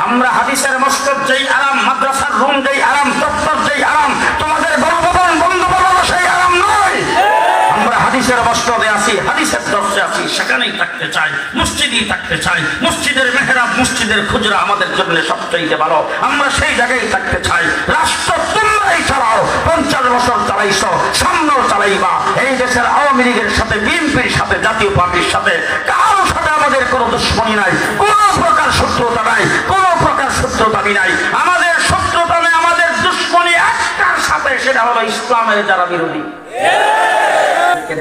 আমরা হাদিসের মসজিদ যেই আরাম, মাদ্রাসার রুম যেই আরাম, দপ্তর যেই আরাম, তোমাদের গণভবন বন্ধ বানানো সেই আরাম নয়। আমরা হাদিসের মসজিদে আছি, হাদিসের দর্শে আছি, সেখানেই থাকতে চাই, মসজিদেই থাকতে চাই। মসজিদের মেহরাব, মসজিদের খুজরা আমাদের জন্য সবচেয়ে ভালো, আমরা সেই জায়গায় থাকতে চাই। রাষ্ট্র তোমরাই চালাও, 50 বছর চালাইছো, সামনেও চালাইবা। এই দেশের আওয়ামী লীগের সাথে, বিএনপির সাথে, জাতীয় পার্টির সাথে কারোর সাথে আমাদের কোনো দুশ্মনী নাই, কোনো প্রকার শত্রুতা নাই, কোনো প্রকার শত্রুতা নাই। আমাদের শত্রুতা নেই, আমাদের দুশ্মনী একটার সাথে, সেটা হলো ইসলামের যারা বিরোধী।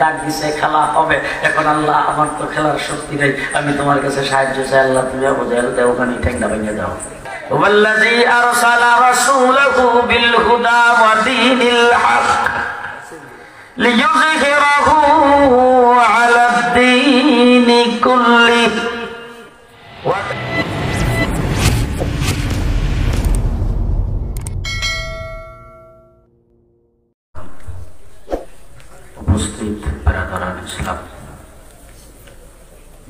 ডাক দিছে খেলা হবে, এখন আল্লাহ আমার তো খেলার শক্তি নেই, আমি তোমার কাছে সাহায্য চাই, আল্লাহ তুমি আবু জাহেল দাও, ওখানে ঠেঙ্গা ভেঙে দাও। ওয়াল্লাযী আরসালা রাসূলাহু বিল হুদা ওয়া দীনিল হক লিইয়ুযহিরাহু আলাদ দীনি কুল্লিহি। উপস্থিত বিরাদরান ইসলাম,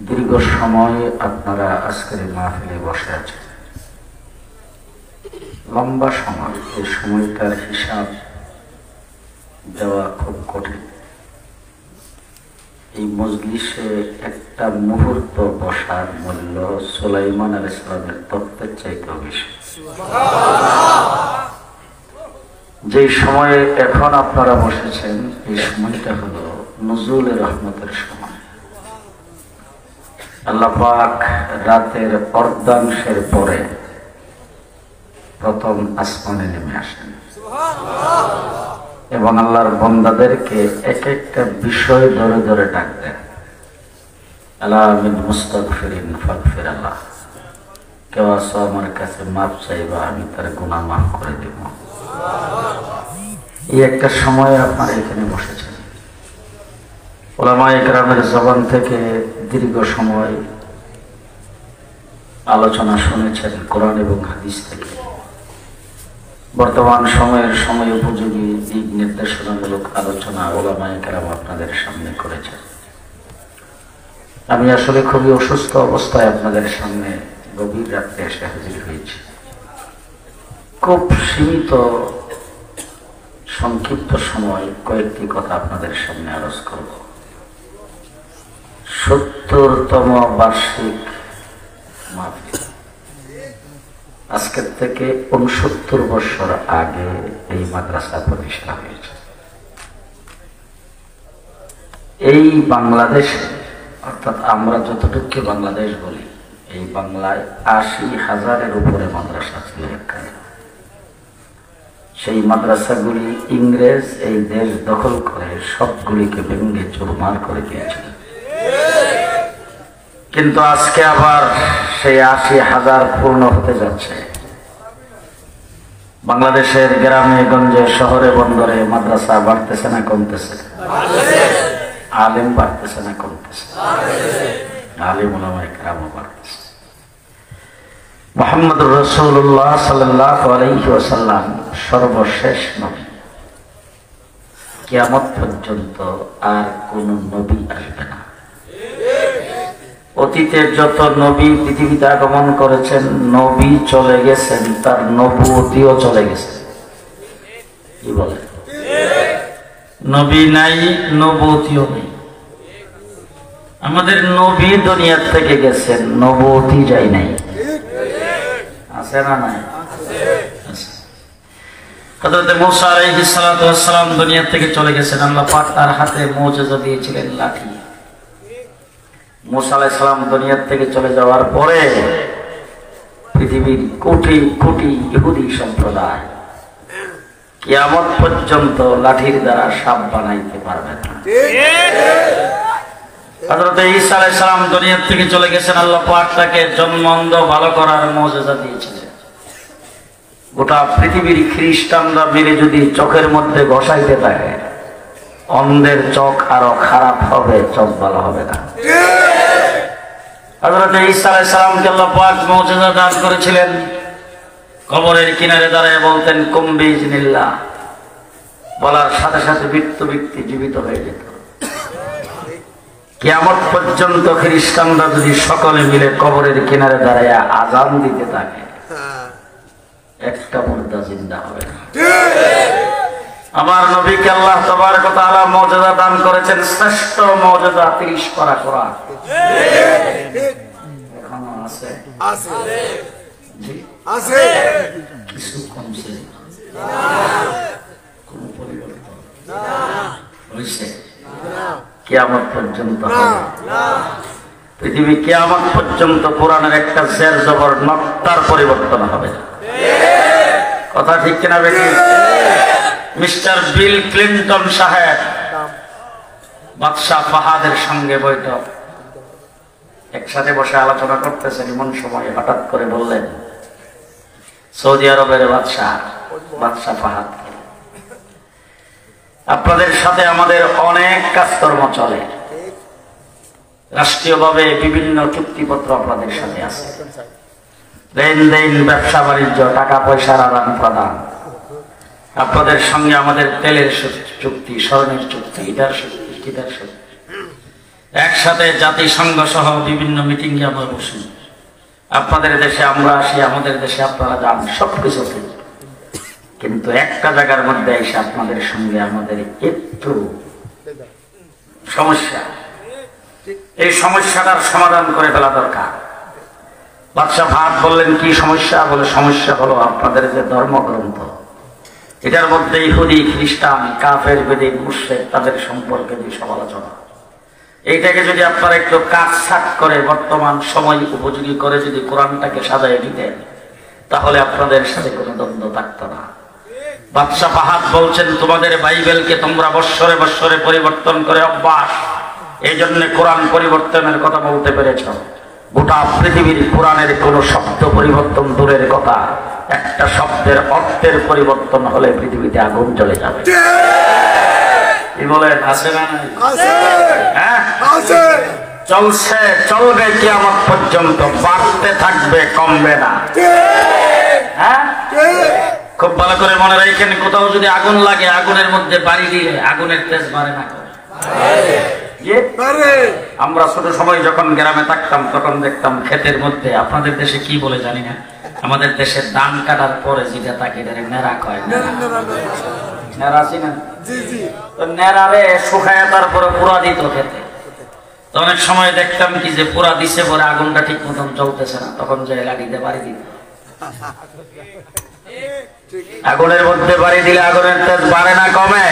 দীর্ঘ সময় আপনারা আজকের মাহফিলে বসে আছেন। লম্বা সময়, এই সময়টার হিসাব দেওয়া খুব কঠিন। এই মজলিসে একটা মুহূর্ত বসার মূল্য সুলাইমান আলাইহিস সালামের তত্ত্বের চাইতেও বেশি। যে সময়ে এখন আপনারা বসেছেন, এই সময়টা হলো নুজুলের রহমতের সময়। আল্লাহ পাক রাতের অর্ধাংশের পরে প্রথম আসমানে নেমে আসেন এবং আল্লাহর বান্দাদেরকে এক একটা বিষয় ধরে ধরে ডাক দেন। আলা মিন মুস্তাগফিরিন ফাগফির আল্লাহ, কেউ আসো আমার কাছে মাপ চাইবা, আমি তার গুনাহ মাফ করে দেব। এই একটা সময় আপনারা এখানে বসেছেন। উলামায়ে কেরামের জবান থেকে দীর্ঘ সময় আলোচনা শুনেছেন কোরআন এবং হাদিস থেকে। বর্তমান সময়ের সময় উপযোগী দিক নির্দেশনামূলক আলোচনা উলামায়ে কেরাম আপনাদের সামনে করেছেন। আমি আসলে খুবই অসুস্থ অবস্থায় আপনাদের সামনে গভীর রাত্রে এসে হাজির হয়েছি। খুব সীমিত সংক্ষিপ্ত সময় কয়েকটি কথা আপনাদের সামনে আলোচনা করব। 70তম বার্ষিক মাহফিল, আজকের থেকে 69 বছর আগে এই মাদ্রাসা প্রতিষ্ঠা হয়েছে। এই বাংলাদেশে, অর্থাৎ আমরা যতটুকু বাংলাদেশ বলি, এই বাংলায় 80,000-এর উপরে মাদ্রাসা ছিল একখানে। সেই মাদ্রাসাগুলি ইংরেজ এই দেশ দখল করে সবগুলিকে ভেঙে চুরমার করে দিয়েছিল। কিন্তু আজকে আবার সেই 80,000 পূর্ণ হতে যাচ্ছে। বাংলাদেশের গ্রামে গঞ্জে, শহরে বন্দরে মাদ্রাসা বাড়তেছে না কমতেছে? আলেম বাড়তেছে না কমতেছে? আলেম উলামায়ে কেরামও বাড়তেছে। মুহাম্মদুর রাসূলুল্লাহ সাল্লাল্লাহু আলাইহি ওয়াসাল্লাম সর্বশেষ নবী। কিয়ামত পর্যন্ত আর কোন নবী আসবে না। অতীতে যত নবী পৃথিবীতে আগমন করেছেন, নবী চলে গেছেন, তার নবুয়তিও চলে গেছে। কি বলে? নবী নাই, নবুয়তিও নেই। আমাদের নবী দুনিয়া থেকে গেছেন, নবুয়তি যায় নাই। আছে না নাই? হযরত মূসা আলাইহিস সালাতু ওয়াস সালাম দুনিয়া থেকে চলে গেছেন। আল্লাহ পাক তার হাতে মুজিজা দিয়েছিলেন, লাঠি। মূসা আলাইহিস সালাম দুনিয়া থেকে চলে যাওয়ার পরে পৃথিবীর কোটি কোটি ইহুদি সম্প্রদায় কিয়ামত পর্যন্ত লাঠির দ্বারা সাপ বানাইতে পারবে না। হযরত ঈসা আলাইহিস সালাম দুনিয়া থেকে চলে গেছেন। আল্লাহ পাক তাকে জন্মন্ধ ভালো করার মুজিজা দিয়েছিলেন। গোটা পৃথিবীর খ্রিস্টানরা মিলে যদি চোখের মধ্যে ঘষাইতে থাকে, অন্ধের চোখ আরো খারাপ হবে, চোখ ভালো হবে না। হযরত ঈসা আলাইহিস সালামকে আল্লাহ পাক মুজিজা দান করেছিলেন। কবরের কিনারে দাঁড়িয়ে বলতেন কুম বিইজনিল্লাহ, বলার সাথে সাথে মৃত্যু ব্যক্তি জীবিত হয়ে যেত। কিয়ামত পর্যন্ত খ্রিস্টানরা যদি সকলে মিলে কবরের কিনারে দাঁড়িয়ে আযান দিতে থাকে, একটা মুর্দা জিন্দা হবে না। আমার নবীকে আল্লাহ তাবারক ওয়া তাআলা মর্যাদা দান করেছেন, শ্রেষ্ঠ মর্যাদা 30 পারা কোরআন। এখনো আছে জি আছে, কিছু কমছে কোন পরিবর্তন হয়েছে? কিয়ামত পর্যন্ত হবে না। পৃথিবী কিয়ামত পর্যন্ত কোরআনের একটা জের জবর নক্তার পরিবর্তন হবে না। কথা ঠিক কিনা বেটি? মিস্টার বিল ক্লিন্টন সাহেব বাদশাহ ফাহাদের সঙ্গে বৈঠক, একসাথে বসে আলোচনা করতেছেন। এমন সময় হঠাৎ করে বললেন, সৌদি আরবের বাদশাহ ফাহাদ, আপনাদের সাথে আমাদের অনেক কাজকর্ম চলে, রাষ্ট্রীয়ভাবে বিভিন্ন চুক্তিপত্র আপনাদের সাথে আছে, লেনদেন, ব্যবসা বাণিজ্য, টাকা পয়সার আদান প্রদান, আপনাদের সঙ্গে আমাদের তেলের চুক্তি, স্বর্ণের চুক্তি, ইটার চুক্তি, টিটার চুক্তি, একসাথে জাতিসংঘ সহ বিভিন্ন মিটিং এ আমরা বসি, আপনাদের দেশে আমরা আসি, আমাদের দেশে আপনারা যান, সবকিছু ঠিক। কিন্তু একটা জায়গার মধ্যে এসে আপনাদের সঙ্গে আমাদের একটু সমস্যা, এই সমস্যাটার সমাধান করে ফেলা দরকার। বাদশাহ ফাহাদ বললেন, কি সমস্যা? বলে, সমস্যা হলো আপনাদের যে ধর্মগ্রন্থ, এটার মধ্যে ইহুদি, খ্রিস্টান, কাফের, বেদিন, মুশরিক তাদের সম্পর্কে যে সমালোচনা, এইটাকে যদি আপনারা একটু কাটছাট করে বর্তমান সময় উপযোগী করে যদি কোরআনটাকে সাজায় দিতেন, তাহলে আপনাদের সাথে কোনো দ্বন্দ্ব থাকতো না। বাদশাহ ফাহাদ বলছেন, তোমাদের বাইবেলকে তোমরা বৎসরে বৎসরে পরিবর্তন করে অভ্যাস, এই জন্য কোরআন পরিবর্তনের কথা বলতে পেরেছ। গোটা পৃথিবীর কোরআনের কোন শব্দ পরিবর্তন দূরের কথা, একটা শব্দের অর্থের পরিবর্তন হলে পৃথিবীতে আগুন জ্বলে যাবে। কি বলেন, আছে না? হ্যাঁ, চলছে, চলবে কিয়ামত পর্যন্ত, বাড়তে থাকবে, কমবে না। হ্যাঁ, খুব ভালো করে মনে রাখেন, কোথাও যদি আগুন লাগে, আগুনের মধ্যে বাড়ি দিলে আগুনের তেজ বাড়ে না করে। আমরা ছোট সময় যখন গ্রামে থাকতাম তখন দেখতাম ক্ষেতের মধ্যে, আপনাদের দেশে কি বলে জানি না, আমাদের দেশে ধান কাটার পরে যেটা থাকে নেড়া কয়, নেড়া চিনেন? নেড়ারে শুকায় তারপরে পুরা দিত খেতে। তো অনেক সময় দেখতাম কি যে পুরা দিছে পরে আগুনটা ঠিক মতন চলতেছে না, তখন যে লাঠিতে বাড়ি দিত। আগুনের মধ্যে বাড়ি দিলে আগুনের তেজ বাড়ে না, কমে?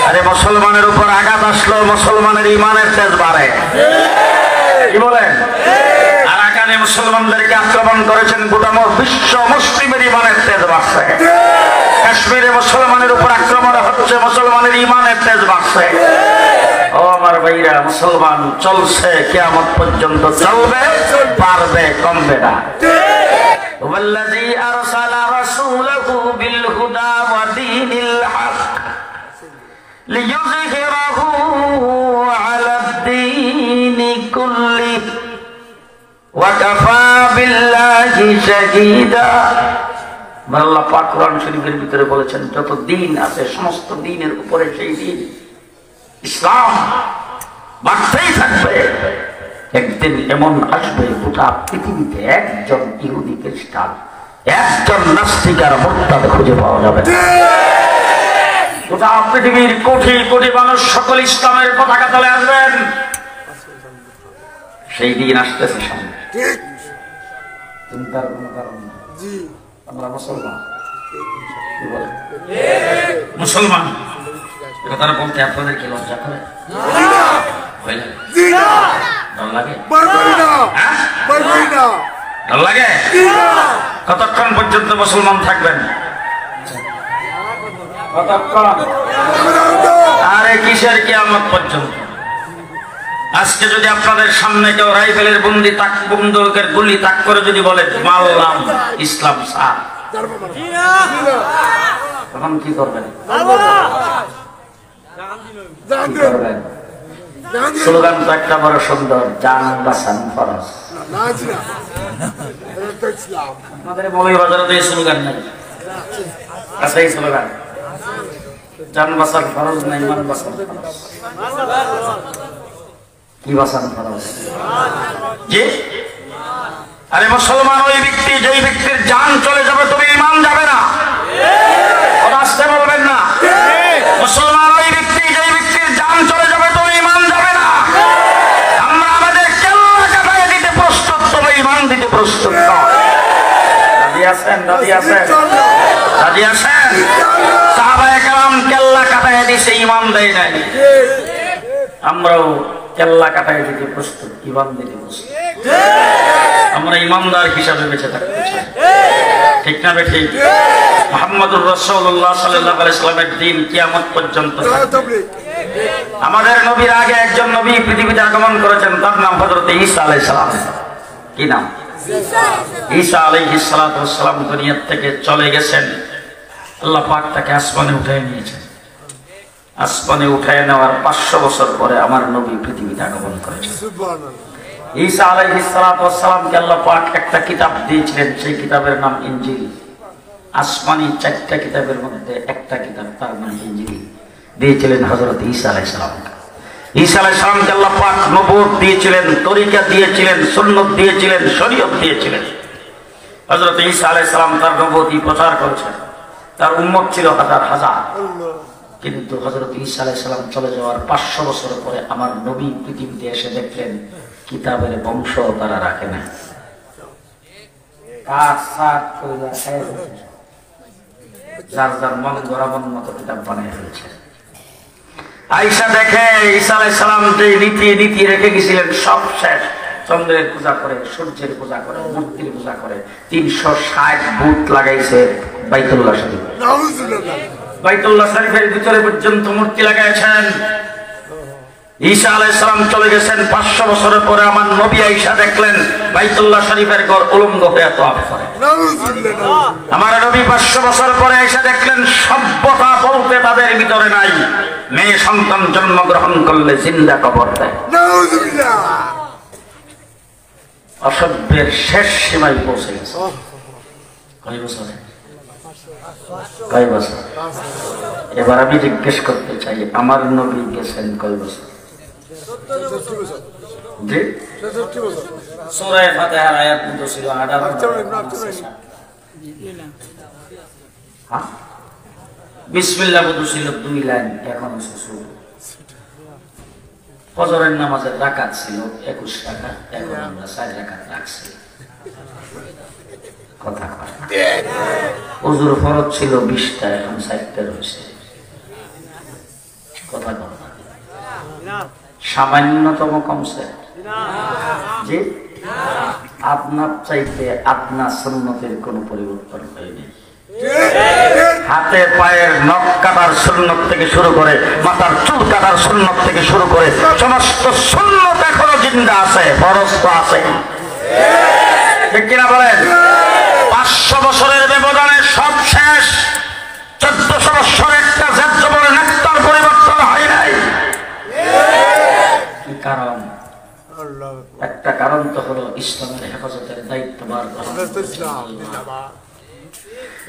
আরে মুসলমানের উপর আঘাত আসলো, মুসলমানের ইমানের তেজ বাড়ে। কি বলেন? আরাকানে মুসলমানদেরকে আক্রমণ করেছেন, গোটা বিশ্ব মুসলিমের ইমানের তেজ বাড়ছে। কাশ্মীরে মুসলমানের উপর আক্রমণ হচ্ছে, মুসলমানের ইমানের তেজ বাড়ছে। ও আমার ভাইরা, মুসলমান চলছে, কিয়ামত পর্যন্ত চলবে, পারবে, কমবে না। والذي أرسل رسوله بالهدى ودين الحق ليظهره على الدين كله وكفى بالله شهيدا। আল্লাহ পাক কোরআন শরীফের ভিতরে বলেছেন, যত দিন আছে সমস্ত দিনের উপরে সেই দিন ইসলাম বাড়তেই থাকবে। একদিন এমন আসবে, গোটা পৃথিবীতে একজন ইহুদি, খ্রিস্টান, একজন নাস্তিক আর মুরতাদ খুঁজে পাওয়া যাবে না। গোটা পৃথিবীর কোটি কোটি মানুষ সকল ইসলামের পতাকা তলে আসবেন। সেই দিন আসতেছে সামনে, চিন্তার কোনো কারণ নেই। আমরা মুসলমান, মুসলমান কথাটা বলতে আপনাদের কি লজ্জা করে? ডর লাগে? ডর লাগে? কতক্ষণ পর্যন্ত মুসলমান থাকবেন? আরে কিসের কিয়ামত পর্যন্ত? আজকে যদি আপনাদের সামনে কেউ রাইফেলের বন্দুকের গুলি তাক করে যদি বলে মারলাম ইসলাম স্যার, তখন কি করবেন? স্লোগান তো একটা বড় সুন্দর, জান বাঁচান ফরজ। আমাদের মৌলভীবাজারে তো এই স্লোগান নাই, আছে এই স্লোগান, জান বাঁচান ফরজ না ইমান বাঁচান ফরজ। কি বাঁচান ফরজ? জি, আরে মুসলমান ওই ব্যক্তি যেই ব্যক্তির জান চলে যাবে, তবে ঈমান যাবে না। কথা আসতে বলবেন না। মুসলমান ওই ব্যক্তি, যে ব্যক্তির জান চলে যাবে, তবে ঈমান যাবে না। আমরা আমাদের কেল্লা কাটায় দিতে প্রস্তুত, তবে ঈমান দিতে প্রস্তুত নয়। রাজি আছেন? রাজি আছেন? রাজি আছেন? সাহাবায়ে কেরাম কেল্লা কাটায় দিছে, ঈমান দেয় নাই। আমরাও কেল্লা কাটায় দিতে প্রস্তুত, ঈমান দিতে প্রস্তুত। আমরা ইমানদার হিসাবে বেঁচে থাকতে চাই, ঠিক না বেঠিক? মুহাম্মদুর রাসূলুল্লাহ সাল্লাল্লাহু আলাইহি ওয়াসাল্লামের দিন কিয়ামত পর্যন্ত থাকবে। আমাদের নবীর আগে একজন নবী পৃথিবীতে আগমন করেছেন, তার নাম হযরত ঈসা আলাইহিস সালাম। কি নাম? ঈসা আলাইহিস সালাতু ওয়াস সালাম দুনিয়া থেকে চলে গেছেন। আল্লাহ পাক তাকে আসমানে উঠায় নিয়েছেন। আসমানে উঠায় নেওয়ার 500 বছর পরে আমার নবী পৃথিবীতে আগমন করেছেন। ঈসা আলাইহিস সালাতু ওয়াস সালামকে আল্লাহ পাক একটা কিতাব দিয়েছিলেন, সেই কিতাবের নাম ইনজিল। আসমানি 4টা কিতাবের মধ্যে একটা কিতাব, তার নাম ইনজিল, দিয়েছিলেন হযরত ঈসা আলাইহিস সালামকে। ঈসা আলাইহিস সালামকে আল্লাহ পাক নবুয়ত দিয়েছিলেন, তরিকা দিয়েছিলেন, সুন্নাত দিয়েছিলেন, শরীয়ত দিয়েছিলেন। হযরত ঈসা আলাইহিস সালাম তার নবুয়তি প্রচার করেছেন। তার উম্মত ছিল হাজার হাজার। কিন্তু হযরত ঈসা আলাইহিস সালাম চলে যাওয়ার 500 বছর পরে আমার নবী পৃথিবীতে এসে দেখলেন কিতাবের বংশ তারা রাখে না। যার যার মন গড়াবার মতো কিতাব বানিয়ে ফেলছে। আয়েশা দেখে ঈসা আলাইহিস সালাম যে নীতি রেখে গেছিলেন সব শেষ। চন্দ্রের পূজা করে, সূর্যের পূজা করে, মূর্তির পূজা করে। 360 বুত লাগাইছে বাইতুল্লাহ শরীফ। বাইতুল্লাহ শরীফের ভিতরে পর্যন্ত মূর্তি লাগাইছেন। ঈসা আলাইহিস সালাম চলে গেছেন 500 বছরের পরে আমার নবী আয়েশা দেখলেন বাইতুল্লাহ শরীফের ঘর উলঙ্গ হয়ে তাওয়াফ করে। আমার নবী 500 বছর পরে আয়েশা দেখলেন সভ্যতা বলতে তাদের ভিতরে নাই। মেয়ে সন্তান জন্মগ্রহণ করলে জিন্দা কবর দেয়। অসভ্যের শেষ সীমায় পৌঁছে গেছে। কয় বছরে? কয় বছর? এবার আমি জিজ্ঞেস করতে চাই, আমার নবী গেছেন কয় বছর? জি, সূরা ফাতিহার আয়াত মতো ছিল 18। হ্যাঁ, বিসমিল্লাহ বলতে ছিল 2 লাইন, এখন শুরু। ফজরের নামাজের রাকাত ছিল 21 রাকাত, এখন আমরা 4 রাকাত রাখছি। কথা কয় ওযুর ফরজ ছিল 20টা, এখন 4টা রয়েছে। কথা কয় না, সামান্যতম কমছে। জি, আপনার চাইতে আপনার সুন্নতের কোনো পরিবর্তন হয়নি। হাতে পায়ের নখ কাটার সুন্নত থেকে শুরু করে, মাথার চুল কাটার সুন্নত থেকে শুরু করে সমস্ত সুন্নত এখনো জিন্দা আছে, ফরজ তো আছে। ঠিক কিনা বলেন? 500 বছরের ব্যবধানে সব শেষ। 1400 বছর একটা জবরের নেতার পরিবর্তন হয় নাই। কি কারণ? একটা কারণ তো হলো ইসলামের হেফাজতের দায়িত্বভার গ্রহণ।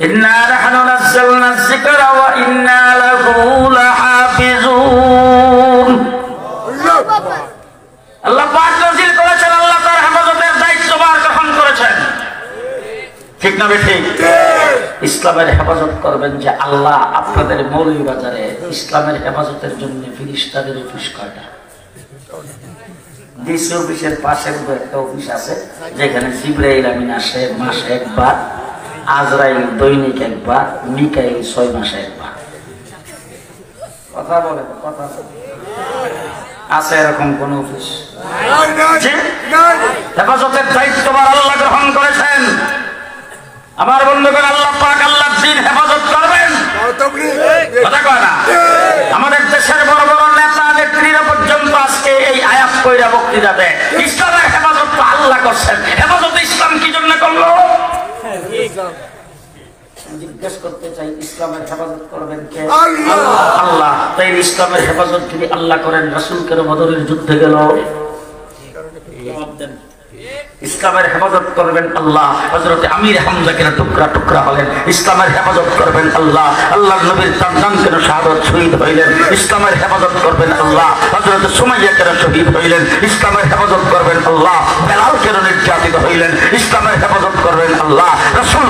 ইন্না নাহনু নাযালনা যিকরা ওয়া ইন্না লাহু লাহাফিজুন। আল্লাহ পাক নাযিল করেছেন, আল্লাহ তার হেফাজতের দায়িত্বভার গ্রহণ করেছেন। ঠিক না বেঠিক? ইসলামের হেফাজত করবেন যে আল্লাহ। আপনাদের মৌলভীবাজারে ইসলামের হেফাজতের জন্য ফেরেশতাদের অফিস কয়টা? ডিসি অফিসের পাশের একটা অফিস আছে যেখানে জিবরাইল আমিন আসে মাসে একবার, আজরাইল দৈনিক একবার, মিকাইল 6 মাসে একবার। কথা বলে কথা আছে এরকম কোন অফিস? হেফাজতের দায়িত্বভার আল্লাহ গ্রহণ করেছেন। আমার বন্ধুগণ, আল্লাহ পাক আল্লাহর দ্বীন হেফাজত করবেন। কথা কয় না? আমাদের দেশের বড় বড় নেতা নেত্রীরা পর্যন্ত আজকে এই আয়াত কইরা বক্তৃতা দেয়। ইসলামের হেফাজত তো আল্লাহ করছেন। হেফাজত ইসলাম কি জন্য করলো? জিজ্ঞেস করতে চাই, ইসলামের হেফাজত করবেন কে? আল্লাহ। তাই ইসলামের হেফাজত যদি আল্লাহ করেন, রাসূল কেন বদরের যুদ্ধে গেল? ইসলামের হেফাজত করবেন আল্লাহ। হযরত আমির হামজা কেন টুকরা টুকরা হলেন? ইসলামের হেফাজত করবেন আল্লাহ। আল্লাহর নবীর সন্তান কেন শাহাদাত শহীদ হইলেন? ইসলামের হেফাজত করবেন আল্লাহ। হযরত সুমাইয়া কেন শহীদ হইলেন? ইসলামের হেফাজত করবেন আল্লাহ। বেলাল কেন নির্যাতিত হইলেন? ইসলামের হেফাজত করবেন আল্লাহ। রাসূল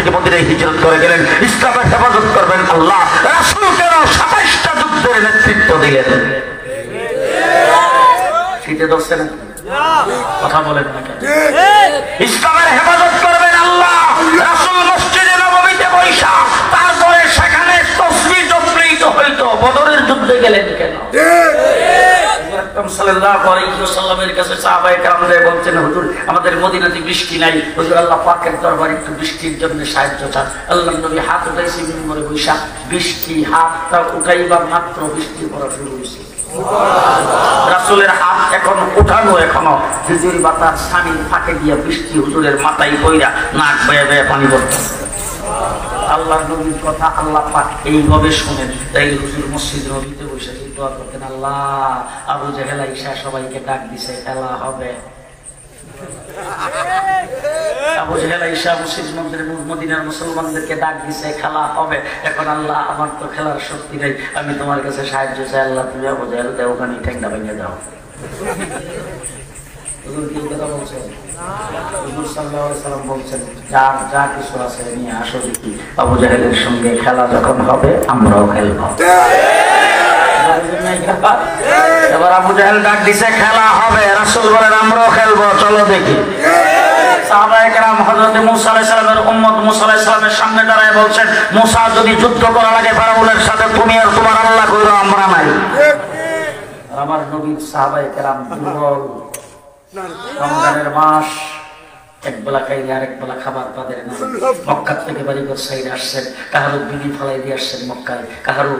থেকে মদিনায় হিজরত করে গেলেন, ইসলামের হেফাজত করবেন আল্লাহ। রাসূল কেন 27টা যুদ্ধের নেতৃত্ব দিলেন? শীতে ধরছে না? কথা বলেন না কেন? ইসলামের হেফাজত করবেন আল্লাহ। রাসূল মসজিদে নববীতে বৈশা, তারপরে সেখানে তসবিহ জপলেই তো হইতো, বদরের যুদ্ধে গেলেন কেন? সাল্লাল্লাহু আলাইহি ওয়াসাল্লামের কাছে সাহাবায়ে কেরামরা বলছেন, হুজুর আমাদের মদিনাতে বৃষ্টি নাই, হুজুর আল্লাহ পাকের দরবারে একটু বৃষ্টির জন্য সাহায্য চান। আল্লাহর নবী হাত উঠাইছে মিম্বরে বৈশা, বৃষ্টি হাতটা উঠাইবার মাত্র বৃষ্টি পড়া শুরু হয়েছে। রাসূলের হাত এখন উঠানো, এখনো হুজুরি বাতাস সানির ফাঁকে দিয়ে বৃষ্টি হুজুরের মাথায় কইরা নাক বেয়ে বেয়ে পানি পড়তেছে। আল্লাহর নবীর কথা আল্লাহ পাক এইভাবে শুনেন। তাই হুজুর মসজিদ নবীতে বসে দোয়া করতেন, আল্লাহ আবু জেহেল আইসা সবাইকে ডাক দিছে, খেলা হবে। আবু জেহেল আইসা মদিনার মুসলমানদেরকে ডাক দিছে, খেলা হবে। এখন আল্লাহ আমার তো খেলার শক্তি নেই, আমি তোমার কাছে সাহায্য চাই, আল্লাহ তুমি আবু জেহেল দেও, ওখানে ঠেঙ্গা ভেঙে দাও। যা কিছু আছে নিয়ে আসো দেখি, আবু জাহেলের সঙ্গে খেলা যখন হবে আমরাও খেলবো। এবার আবু জাহেল ডাক দিছে, খেলা হবে। রাসূল বলেন আমরাও খেলবো, চলো দেখি। সাহাবায়ে কেরাম হযরত মুসা আলাইহিস সালামের উম্মত মুসা আলাইহিস সালামের সামনে দাঁড়ায় বলছেন, মুসা যদি যুদ্ধ করা লাগে ফেরাউনের সাথে, তুমি আর তোমার আল্লাহ কইরো, আমরা নাই। আমার নবীর সাহাবায়ে কেরাম দুর্বল, রমজানের মাস, এক বেলা খাইলে আরেক বেলা খাবার তাদের না। মক্কা থেকে বাড়ি ঘর সাইডে আসছেন, কাহারো বিড়ি ফালাই দিয়ে আসছেন মক্কায়, কাহারো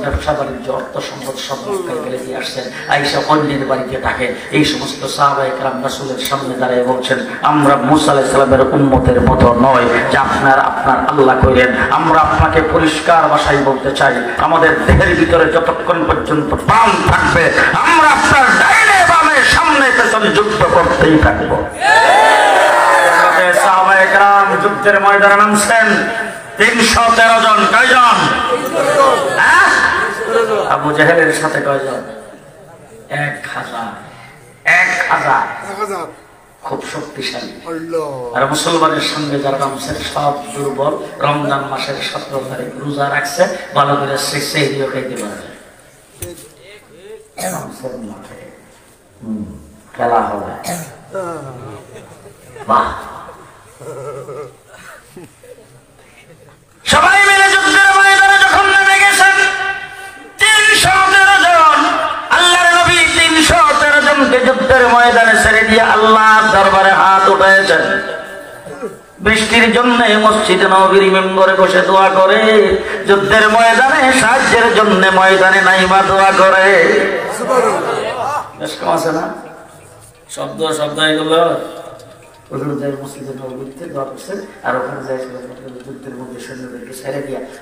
ব্যবসা বাণিজ্য অর্থ সম্পদ সব মক্কায় ফেলে দিয়ে আসছেন, আইসা অন্যের বাড়িতে থাকে। এই সমস্ত সাহাবায়ে কেরাম রাসূলের সামনে দাঁড়িয়ে বলছেন, আমরা মুসা আলাইহিস সালামের উম্মতের মতো নয় যে আপনার আল্লাহ কইলেন। আমরা আপনাকে পরিষ্কার ভাষায় বলতে চাই, আমাদের দেহের ভিতরে যতক্ষণ পর্যন্ত প্রাণ থাকবে আমরা আপনার ডাইনে বামে সামনে পেছনে যুদ্ধ করতেই থাকবো। সাহাবায়ে কেরাম যুদ্ধের ময়দানে নামছেন 313 জন। কয়জন? আবু জাহেলের সাথে কয়জন? 1000। খুব শক্তিশালী। আর মুসলমানের সঙ্গে যারা নামছেন সব দুর্বল। রমজান মাসের 17 তারিখ রোজা রাখছে, ভালো করে সেহরিও খাইতে পারবে। খেলা হবে, বাহ। সবাই মিলে যুদ্ধের ময়দানে যখন নেমে গেছেন 313 জন, আল্লাহর নবী 313 জনকে যুদ্ধের ময়দানে ছেড়ে দিয়ে আল্লাহর দরবারে হাত উঠাইছেন। বৃষ্টির জন্য মসজিদে নববীর মিম্বরে বসে দোয়া করে, যুদ্ধের ময়দানে সাহায্যের জন্য ময়দানে নাইমা দোয়া করে। বেশ কম আছে না? শব্দ এগুলো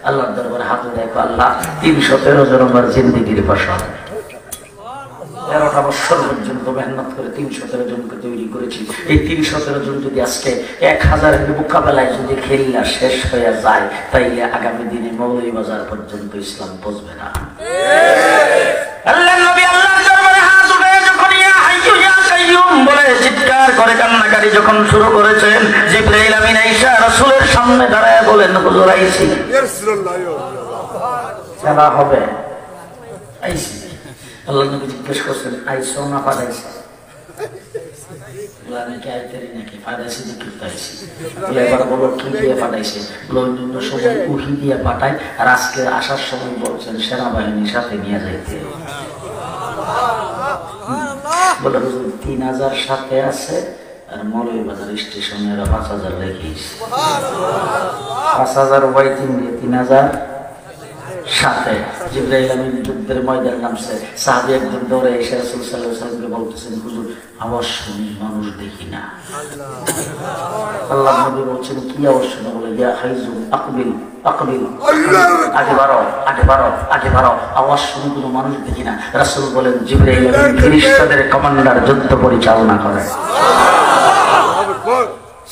আল্লাহর দরবারে হাত দেখো, আল্লাহ 313 জন আমার জিন্দেগির ফসল। 13টা বছর পর্যন্ত মেহনত করে 313 জনকে তৈরি করেছি। এই 313 জন যদি আজকে 1000-এর মোকাবেলায় যদি খেলা শেষ হয়ে যায়, তাইলে আগামী দিনে মৌলভীবাজার পর্যন্ত ইসলাম পৌঁছবে না। আল্লাহর নবী আল্লাহর দরবারে হাত উঠে যখন ইয়া হাইয়ু ইয়া কাইয়ুম বলে চিৎকার করে কান্নাকারি যখন শুরু করেছেন, জিবরাইল আমিন আয়েশা রাসূলের সামনে দাঁড়ায় বলেন, হুজুর আইছি, ইয়া রাসূলুল্লাহ, খেলা হবে, আইছি। আল্লাহ নবী জিজ্ঞেস করছেন, আইসো না পাঠাইছে? নাকি আইতেরি নাকি পাঠাইছে? এবার বলো কি দিয়ে পাঠাইছে? অন্যান্য সময় উহি দিয়ে পাঠায়, আর আজকে আসার সময় বলছেন সেনাবাহিনীর সাথে নিয়ে যাইতে। বলে হুজুর 3000 সাথে আছে, আর মৌলভীবাজার স্টেশনে 5000 লেগেছে। 5000 উপায় 3 দিয়ে 3000 সাথে। জিবরাইল আমিন যুদ্ধের ময়দানে নামছে, সাহাবী একজন দৌড়ে এসে রাসূল সাল্লাল্লাহু আলাইহি ওয়াসাল্লামকে বলতেছেন, হুজুর আওয়াজ শুনি, মানুষ দেখি না। আল্লাহ নবী বলছেন, কি আওয়াজ শুনে? বলে, ইয়া হাইজু আকবিল আকবিল, আগে বাড়ো। আওয়াজ শুনে কোনো মানুষ দেখি না। রাসূল বলেন, জিবরাইল আমিন ফেরেশতাদের কমান্ডার, যুদ্ধ পরিচালনা করে।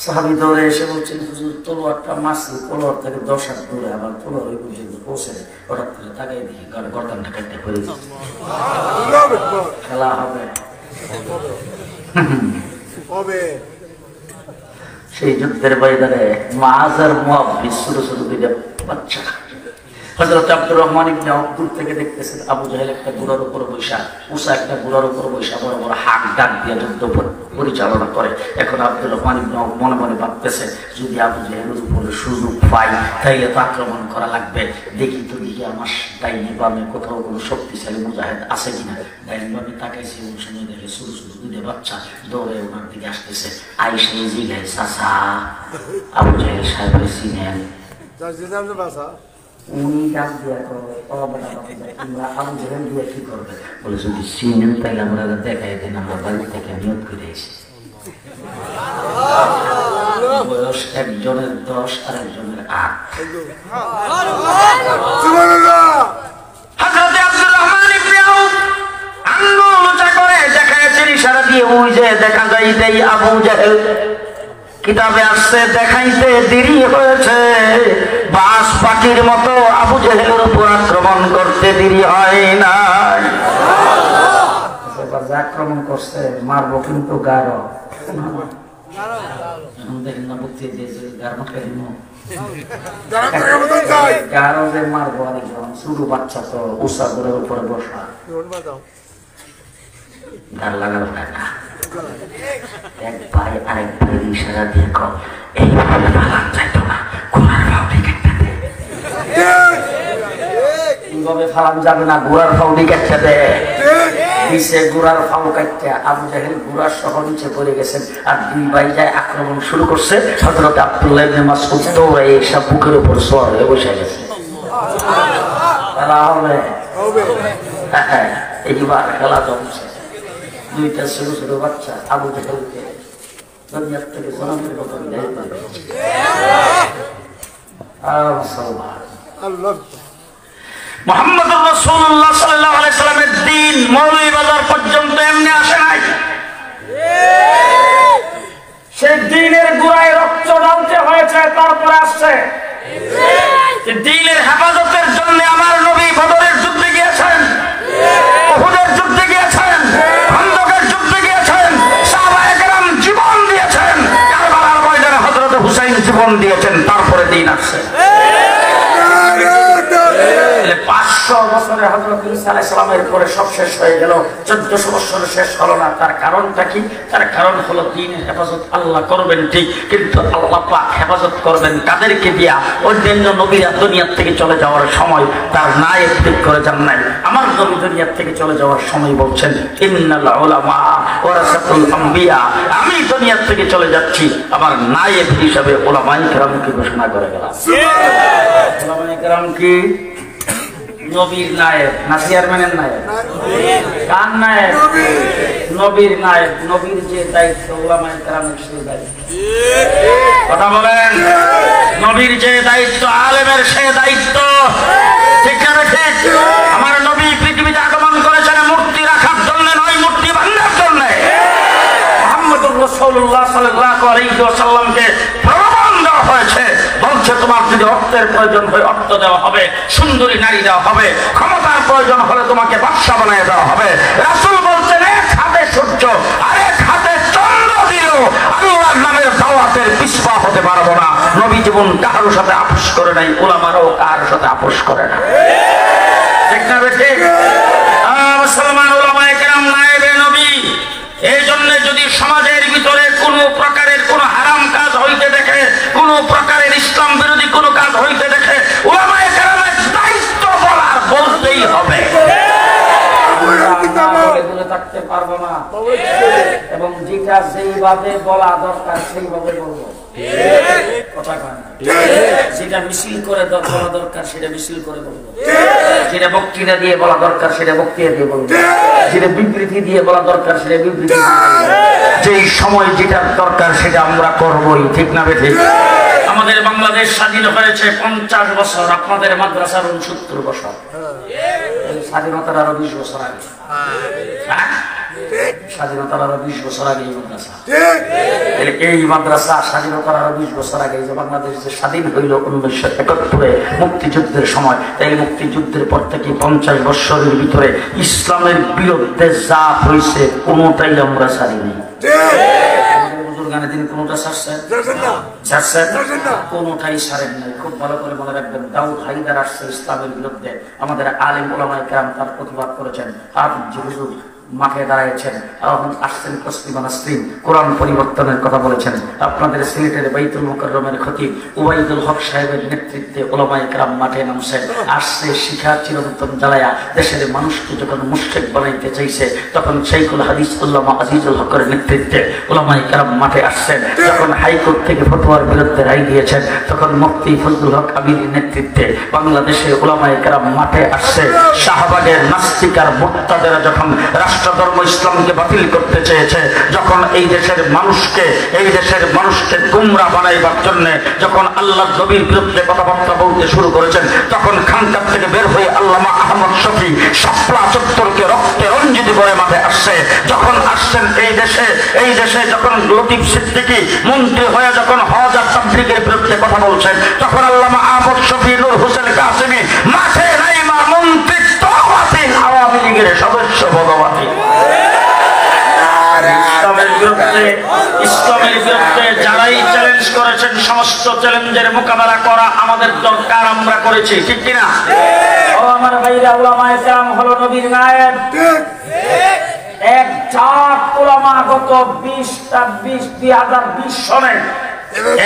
সাহাবী দৌড়ে এসে বলছেন, হুজুর তলোয়ারটা মাসি তলোয়ার থেকে 10 হাত দূরে, আবার তলোয়ার ওই পর্যন্ত পৌঁছে। হঠাৎ করে তাকাই দেখি গর্দানটা কেটে করে দিচ্ছে। খেলা হবে। সেই যুদ্ধের ময়দানে মাছ আর মুআব্বিস ছোট ছোট দুইটা বাচ্চা। হযরত আব্দুর রহমান ইবনে আউফ দূর থেকে দেখতেছেন আবু জাহেল একটা ঘোড়ার উপর বসা, উষা একটা ঘোড়ার উপর বসা বড় বড় হাঁক ডাক দিয়ে যুদ্ধ পরিচালনা করে। এখন আব্দুর রহমান ইবনে আউফ মনে মনে ভাবতেছে, যদি আবু জাহেলের উপরে সুযোগ পাই তাইলে তো আক্রমণ করা লাগবে। দেখি তো দেখি আমার ডাইনি বামে কোথাও কোনো শক্তিশালী মুজাহিদ আছে কিনা। ডাইনি বামে তাকাইছে, ওই সময় দেখে ছোট ছোট দুইটা বাচ্চা দৌড়ে ওনার দিকে আসতেছে। আইসা জিগাই, চাচা আবু জাহেল সাহেব চিনেন? উনি ডাক দিয়া তোমরা আবু জাহেল দিয়ে কি করবে? বলে যদি চিনেন তাইলে আমরা দেখাই দেন, আমরা বাড়ি থেকে নিয়োগ করে এসেছি। বয়স একজনের 10 আর একজনের 8। হযরত আব্দুর রহমান ইবনে আউফ আঙ্গুল উঁচা করে দেখাইছেন ইশারা দিয়ে, ওই যে দেখা যায় দেই আবু জাহেল। কিতাবে আসছে দেখাইতে দেরি হয়েছে, বাস পাখির মতো আবু জাহেলের উপর আক্রমণ করতে দেরি হয় না। আক্রমণ করছে, মারবো কিন্তু গারো দেখেন না, বুঝতে দিয়েছে গারো যে মারবো আরেকজন ছোট বাচ্চা তো উষা ঘোড়ার উপরে বসা, গার লাগানো না। এক ভাই আরেক ভাইয়ের ইশারা দিয়ে কল, এইভাবে পালান যাইতো না, ঘোড়ার ফাউডি কেটে দে। এইভাবে ফালান যাবে না, ঘোড়ার ফাউডি কেটে দে। নিচে ঘোড়ার ফাউ কাটতে আবু জাহেল ঘোড়ার সহ নিচে পড়ে গেছেন। আর দুই ভাই যায় আক্রমণ শুরু করছে। হযরত আব্দুল্লাহ ইবনে মাসউদ দৌড়ে এসে বুকের উপর সওয়ার হয়ে বসে গেছে। খেলা হবে, এইবার খেলা জমছে। দুইটা ছোট ছোট বাচ্চা আবু জাহেলকে দুনিয়ার থেকে জনমের মতো বিদায় করে। মুহাম্মদুর রাসূলুল্লাহ সাল্লাল্লাহু আলাইহি সাল্লামের দ্বীন মৌলভীবাজার পর্যন্ত এমনি আসে নাই। সেই দ্বীনের গোড়ায় রক্ত ঢালতে হয়েছে, তারপরে আসছে। দ্বীনের হেফাজতের জন্য আমার নবী বদরের যুদ্ধে গিয়েছেন, উহুদের যুদ্ধে গিয়েছেন, খন্দকের যুদ্ধে গিয়েছেন, সাহাবায়ে কেরাম জীবন দিয়েছেন, কারবালার ময়দানে হযরত হুসাইন জীবন দিয়েছেন, তারপরে দ্বীন আসছে। 500 বছরে হযরত ঈসা আলাইহিস সালামের পরে সব শেষ হয়ে গেল, 1400 বছর শেষ হলো না। তার কারণটা কি? তার কারণ হলো দ্বীনের হেফাজত আল্লাহ করবেন ঠিক, কিন্তু আল্লাহ পাক হেফাজত করবেন কাদেরকে দিয়া? অন্যান্য নবীরা দুনিয়ার থেকে চলে যাওয়ার সময় তার নায়েব ঠিক করে যান নাই। আমার নবী দুনিয়ার থেকে চলে যাওয়ার সময় বলছেন, ইন্নাল উলামা ওয়ারাসাতুল আম্বিয়া, আমি দুনিয়ার থেকে চলে যাচ্ছি, আমার নায়েব হিসাবে উলামায়ে কেরামকে ঘোষণা করে গেলাম। উলামায়ে কেরাম কি? নবীর নায়েব না চেয়ারম্যানের নায়েব? কার নায়েব? নবীর নায়েব। নবীর যে দায়িত্ব উলামায়ে কেরামের সেই দায়িত্ব। কথা বলেন, নবীর যে দায়িত্ব আলেমের সে দায়িত্ব। ঠিক না ঠিক? আমার নবী পৃথিবীতে আগমন করেছেন মূর্তি রাখার জন্য নয়, মূর্তি ভাঙার জন্য। মুহাম্মদুর রাসূলুল্লাহ সাল্লাল্লাহু আলাইহি ওয়াসাল্লামকে প্রমাণ দেওয়া হয়েছে, বলছে তোমার যদি অর্থের প্রয়োজন হয় অর্থ দেওয়া হবে, সুন্দরী নারী দেওয়া হবে, ক্ষমতার প্রয়োজন হলে তোমাকে বাদশা বানিয়ে দেওয়া হবে। রাসূল বলছেন এক হাতে সূর্য আর এক হাতে চন্দ্র দিলেও আল্লাহর নামের দাওয়াতের পিছপা হতে পারবো না। নবী জীবন কারোর সাথে আপোষ করে নাই, উলামারাও কারোর সাথে আপোষ করে না। ঠিক না ঠিক? মুসলমান উলামায়ে কেরাম নায়েবে নবী। এই জন্য যদি সমাজের ভিতরে কোনো প্রকারের কোনো হারাম কাজ হইতে দেখে, কোনো প্রকারের ইসলাম বিরোধী কোনো কাজ হইতে দেখে, উলামায়ে কেরামের দায়িত্ব বলার বলতেই হবে। থাকতে পারবো না, এবং যেটা যেইভাবে বলা দরকার সেইভাবে বলবো। যেটা মিছিল করে বলা দরকার সেটা মিছিল করে বলবো, যেটা বক্তৃতা দিয়ে বলা দরকার সেটা বক্তৃতা দিয়ে বলবো, যেটা বিবৃতি দিয়ে বলা দরকার সেটা বিবৃতি, যেই সময় যেটা দরকার সেটা আমরা করবোই। ঠিক না ঠিক? আমাদের বাংলাদেশ স্বাধীন হয়েছে 50 বছর, আপনাদের মাদ্রাসার 69 বছর। স্বাধীনতার আরো 20 বছর আগে, স্বাধীনতার আরো 20 বছর আগে এই মাদ্রাসা স্বাধীনতার আরো 20 বছর আগে যে বাংলাদেশ যে স্বাধীন হইল 1971 মুক্তিযুদ্ধের সময়, তাই মুক্তিযুদ্ধের পর থেকে 50 বছরের ভিতরে ইসলামের বিরুদ্ধে যা হয়েছে কোনোটাই আমরা ছাড়িনি। স্লোগানে তিনি কোনোটা ছাড়ছেন? কোনোটাই ছাড়েন নাই। খুব ভালো করে মনে রাখবেন, দাউদ হায়দার আসছে ইসলামের বিরুদ্ধে, আমাদের আলেম ওলামায়ে কেরাম তার প্রতিবাদ করেছেন। হাফিজ হুজুর মাঠে দাঁড়িয়েছেন, আসছেন তসলিমা নাসরিন কোরআন পরিবর্তনের কথা বলেছেন। আপনাদের সিলেটের বাইতুল মুকাররমের খতিব উবাইদুল হক সাহেবের নেতৃত্বে ওলামায়ে কেরাম মাঠে নামছেন। আসছে শিখা চিরন্তন জ্বালায়া দেশের মানুষকে যখন মুশরিক বানাইতে চাইছে, তখন শাইখুল হাদিস আল্লামা আজিজুল হকের নেতৃত্বে ওলামায়ে কেরাম মাঠে আসছেন। যখন হাইকোর্ট থেকে ফতোয়ার বিরুদ্ধে রায় দিয়েছেন, তখন মুফতি ফজলুল হক আমিরের নেতৃত্বে বাংলাদেশে ওলামায়ে কেরাম মাঠে আসছে। শাহবাগের নাস্তিক আর মুরতাদেরা যখন রাষ্ট্রধর্ম ইসলামকে বাতিল করতে চেয়েছে, যখন এই দেশের মানুষকে গুমরা বানাইবার জন্য যখন আল্লাহর নবীর বিরুদ্ধে কথাবার্তা বলতে শুরু করেছেন, তখন খানকার থেকে বের হয়ে আল্লামা আহমদ শফি শাপলা চত্বরকে রক্তে রঞ্জিত করে মাঠে আসছে। যখন আসছেন এই দেশে যখন লতিফ সিদ্দিকী মন্ত্রী হয়ে যখন হজ আর তাবলীগের বিরুদ্ধে কথা বলছেন, তখন আল্লামা আহমদ শফি নূর হোসেন কাসেমী মাঠে নাইমা মন্ত্রিত্ব বাতিল, আওয়ামী লীগের সদস্য পদবাতিল। ইসলামের বিরুদ্ধে যারাই চ্যালেঞ্জ করেছেন, সমস্ত চ্যালেঞ্জের মোকাবেলা করা আমাদের দরকার, আমরা করেছি, ঠিক কিনা? ও আমার ভাইরা, উলামায়ে কেরাম হলো নবীর নায়েব। এক জাত উলামা গত 2020 সনে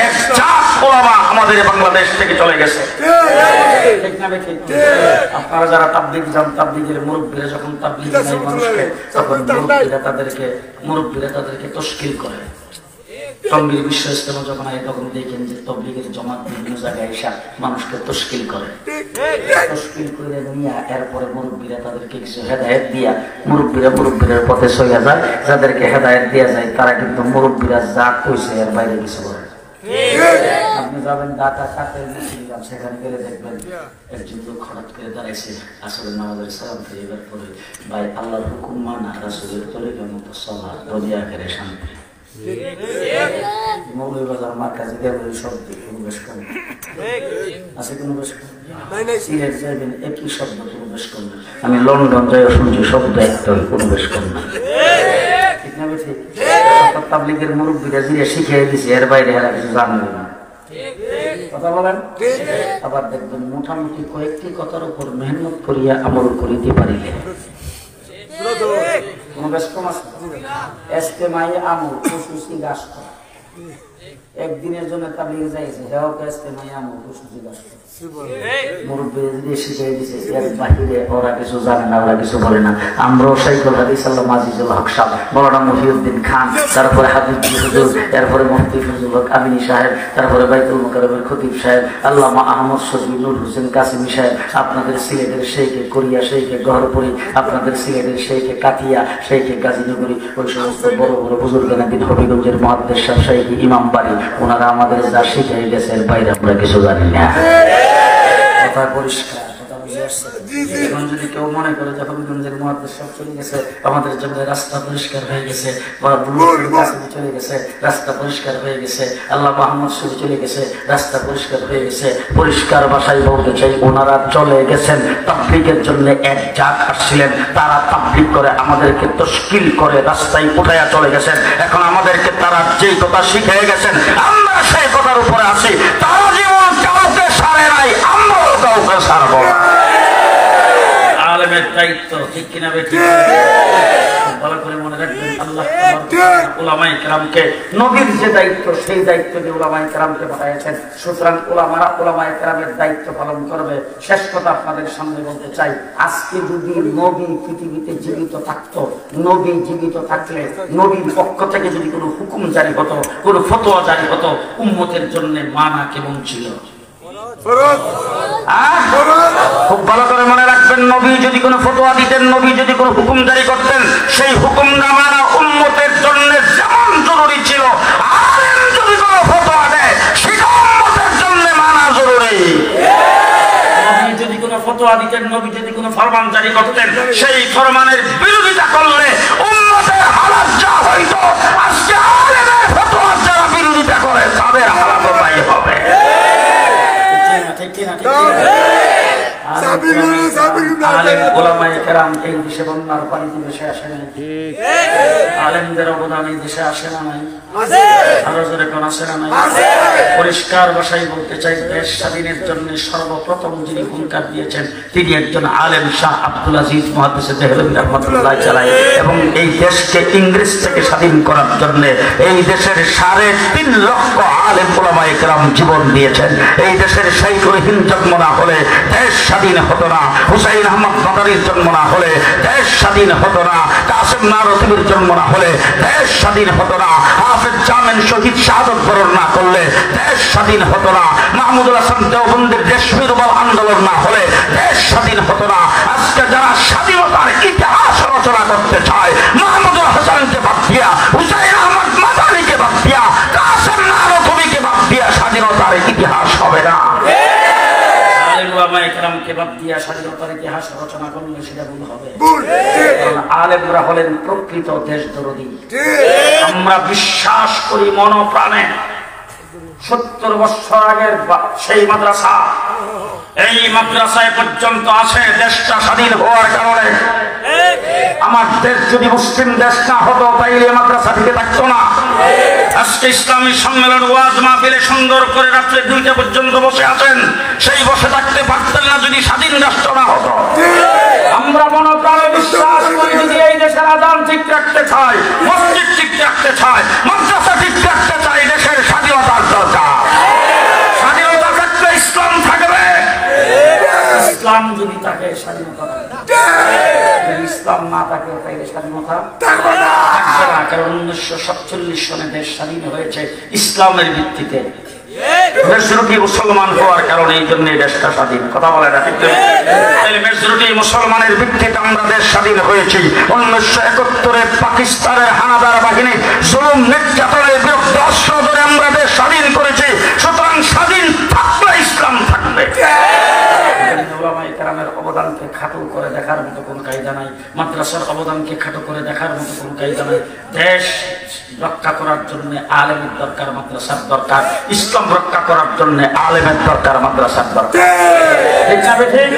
এক জাত উলামা আমাদের বাংলাদেশ থেকে চলে গেছে। ঠিক না বেঠিক? আপনারা যারা তাবলীগ যান, তাবলীগের মুরব্বীরা যখন তাবলীগ নাই মানুষকে, তখন মুরব্বীরা তাদেরকে তশকিল করে। টঙ্গীর বিশ্ব ইজতেমা যখন হয়, তখন দেখেন যে তাবলীগের জামাত বিভিন্ন জায়গায় এসে মানুষকে তশকিল করে। তশকিল করে নিয়ে এরপরে মুরব্বীরা তাদেরকে কিছু হেদায়েত দিয়া মুরব্বীদের পথে সইয়া যায়। যাদেরকে হেদায়েত দেওয়া যায় তারা কিন্তু মুরব্বীরা যা কইছে এর বাইরে কিছু করে। আপনি যাবেন ঢাকা কাতের মুসলিম, সেখানে গেলে দেখবেন একজন লোক হঠাৎ করে দাঁড়াইছে, আসলে নামাজের সালাম ফিরিবার পরে, ভাই আল্লাহর হুকুম মানা, রাসূলের তরিকার মতো চলা, দুনিয়া আখিরে শান্তি। মৌলভীবাজার মার্কাজে দেবী শব্দ প্রবেশ করেন, আছে কোনো বেশ সিলেট যাবেন একই শব্দ প্রবেশ করবেন। আমি লন্ডন যাই শুনছি শব্দ একটা প্রবেশ করবেন না, ঠিক না? ঠিক। তাবলীগের মুরব্বীরা জিরে শিখিয়ে দিছে, এর বাইরে এরা কিছু জানবে না, কথা বলেন। আবার দেখবেন মোটামুটি কয়েকটি কথার উপর মেহনত করিয়া আমল করিতে পারিলে কোনো বেশ কম আছে। ইজতেমাই আমল খুশুসি গাছ একদিনের জন্য তাবলীগ যাইছে, হেও ইজতেমাই আমল খুশুসি গাছ মুরব্বী যদি শিখিয়ে দিছে, এর বাহিরে ওরা কিছু জানে না, ওরা কিছু বলে না। আমরাও শাইখুল হাদিস আল্লামা আজিজুল হক সাহেব, মাওলানা মহিউদ্দিন খান, তারপরে হাফিজ হুজুর, এরপরে মুফতি ফজলুল হক আমিনী সাহেব, তারপরে বাইতুল মুকাররমের খতিব সাহেব আল্লামা আহমদ শফি নূর হোসেন কাসেমী সাহেব, আপনাদের সিলেটের শেখে কোরিয়া, শেখে গহরপুরি, আপনাদের সিলেটের শেখে কাতিয়া, শেখে গাজীনগরী, ওই সমস্ত বড় বড় বুজুর্গানা দিন হবিগঞ্জের মুহাদ্দিস সাহেব, শেখে ইমাম বাড়ি, ওনারা আমাদের যা শিখিয়ে গেছে এর বাইরে আমরা কিছু জানি না। কথা পরিষ্কার, কথা বুঝে আসছে? এখন যদি কেউ মনে করে যে হবিগঞ্জের মুহাদ্দিস সব চলে গেছে, আমাদের জন্য রাস্তা পরিষ্কার হয়ে গেছে, চলে গেছে, রাস্তা পরিষ্কার হয়ে গেছে, আল্লাহ মোহাম্মদ শফি চলে গেছে, রাস্তা পরিষ্কার হয়ে গেছে, পরিষ্কার ভাষায় বলতে চাই, ওনারা চলে গেছেন। তাবলীগের জন্য এক জাত আসছিলেন, তারা তাবলীগ করে আমাদেরকে তশকিল করে রাস্তায় উঠাইয়া চলে গেছেন। এখন আমাদেরকে তারা যেই কথা শিখিয়ে গেছেন, আমরা সেই কথার উপরে আছি। তারা জীবন কাউকে সারে নাই, আমরাও কাউকে সারব না। আলেমের দায়িত্ব, ঠিক কিনা বেঠিক? ভালো করে মনে রাখবেন, আল্লাহ উলামায়ে কেরামকে নবীর যে দায়িত্ব, সেই দায়িত্ব দিয়ে উলামায়ে কেরামকে পাঠিয়েছেন। সুতরাং উলামায়ে কেরামের দায়িত্ব পালন করবে। শেষ কথা আপনাদের সামনে বলতে চাই, আজকে যদি নবী পৃথিবীতে জীবিত থাকতো, নবী জীবিত থাকলে নবীর পক্ষ থেকে যদি কোনো হুকুম জারি হতো, কোনো ফতোয়া জারি হতো, উম্মতের জন্য মানা কেমন ছিল? খুব ভালো করে মনে রাখবেন, নবী যদি কোনো ফতোয়া দিতেন, নবী যদি কোনো হুকুম জারি করতেন, সেই হুকুম না মানা উম্মতের জন্য যেমন জরুরি ছিল, আলেম যদি কোনো ফতোয়া দেয় সেটা উম্মতের জন্য মানা জরুরি। নবী যদি কোনো ফতোয়া দিতেন, নবী যদি কোনো ফরমান জারি করতেন, সেই ফরমানের বিরোধিতা করলে উম্মতের হালাত যা হইতো, আজকে আলেমের ফতোয়ার যারা বিরোধিতা করে তাদের হালাত তাই হবে। ঠিক কিনা? ঠিক কিনা? আলেম ওলামায়ে কেরাম এই দেশে বন্যার পানিতে ভেসে আসে নাই? আলেমদের অবদান এই দেশে আসে না নাই? আরো জোরে কোন আসে না নাই? পরিষ্কার ভাষায় বলতে চাই, দেশ স্বাধীনের জন্য সর্বপ্রথম যিনি ভূমিকা দিয়েছেন তিনি একজন আলেম, শাহ আব্দুল আজিজ মুহাদ্দিস দেহলভী রাহমাতুল্লাহ আলাইহি। এবং এই দেশকে ইংরেজ থেকে স্বাধীন করার জন্য এই দেশের 3.5 লক্ষ আলেম ওলামায়ে কেরাম জীবন দিয়েছেন। এই দেশের শাইখুল হিন্দ জন্ম না হলে দেশ স্বাধীন হতো না, হুসাইন আহমদ মাদানির জন্ম না হলে দেশ স্বাধীন হতো না, কাসেম নারতিবির জন্ম না হলে দেশ স্বাধীন হতো না, হাফেজ জামেন শহীদ শাহাদত বরণ না করলে দেশ স্বাধীন হতো না, মাহমুদুল হাসান দেওবন্দের দেশবিরোধী আন্দোলন না হলে দেশ স্বাধীন হতো না। আজকে যারা স্বাধীনতার ইতিহাস রচনা করতে চায়, মাহমুদুল হাসানকে বাদ দিয়া, হুসাইন আহমদ মাদানিকে বাদ দিয়া, কাসেম নারতিবিকে বাদ দিয়া স্বাধীনতার ইতিহাস হবে না। ওলামায়ে কেরামকে বাদ দিয়া স্বাধীনতার ইতিহাস রচনা করলে সেটা ভুল হবে। আলেমরা হলেন প্রকৃত দেশদরদী। আমরা বিশ্বাস করি মনপ্রাণে 70 বছর আগের সেই মাদ্রাসা এই মাদ্রাসায় পর্যন্ত আছে দেশটা স্বাধীন হওয়ার কারণে। আমার দেশ যদি মুসলিম দেশ না হতো তাইলে মাদ্রাসা থেকে থাকতো না। আজকে ইসলামী সম্মেলন ওয়াজ মাহফিলে সুন্দর করে রাত্রে 2টা পর্যন্ত বসে আছেন, সেই বসে থাকতে পারতেন না যদি স্বাধীন রাষ্ট্র না হতো। আমরা মনপ্রাণে বিশ্বাস করি যদি এই দেশের আযান ঠিক রাখতে চাই, মসজিদ ঠিক রাখতে চাই, মাদ্রাসা ঠিক রাখতে চাই, দেশের স্বাধীনতার দরকার। স্বাধীনতা থাকলে ইসলাম থাকবে, ইসলাম যদি থাকে স্বাধীনতা থাকবে, ইসলাম না থাকে তাইলে স্বাধীনতা থাকবে না। কারণ 1947 সনে দেশ স্বাধীন হয়েছে ইসলামের ভিত্তিতে, মেজরিটি মুসলমান হওয়ার কারণে এই জন্য দেশটা স্বাধীন। কথা বলে না ঠিক? মেজরিটি মুসলমানের ভিত্তিতে আমরা দেশ স্বাধীন হয়েছি। 1971 পাকিস্তানের হানাদার বাহিনী জুলুম নির্যাতনের বিরুদ্ধে অস্ত্র ধরে আমরা দেশ স্বাধীন করেছি। সুতরাং স্বাধীন থাকলে ইসলাম থাকবে। ওলামায়ে কেরামের অবদানকে খাটো করে দেখার মতো কোনো কায়দা নাই, মাদ্রাসার অবদানকে খাটো করে দেখার মতো কোনো কায়দা নাই। দেশ রক্ষা করার জন্য আলেমের দরকার, মাদ্রাসার দরকার। ইসলাম রক্ষা করার জন্য আলেমের দরকার, মাদ্রাসার দরকার। ঠিক না ঠিক?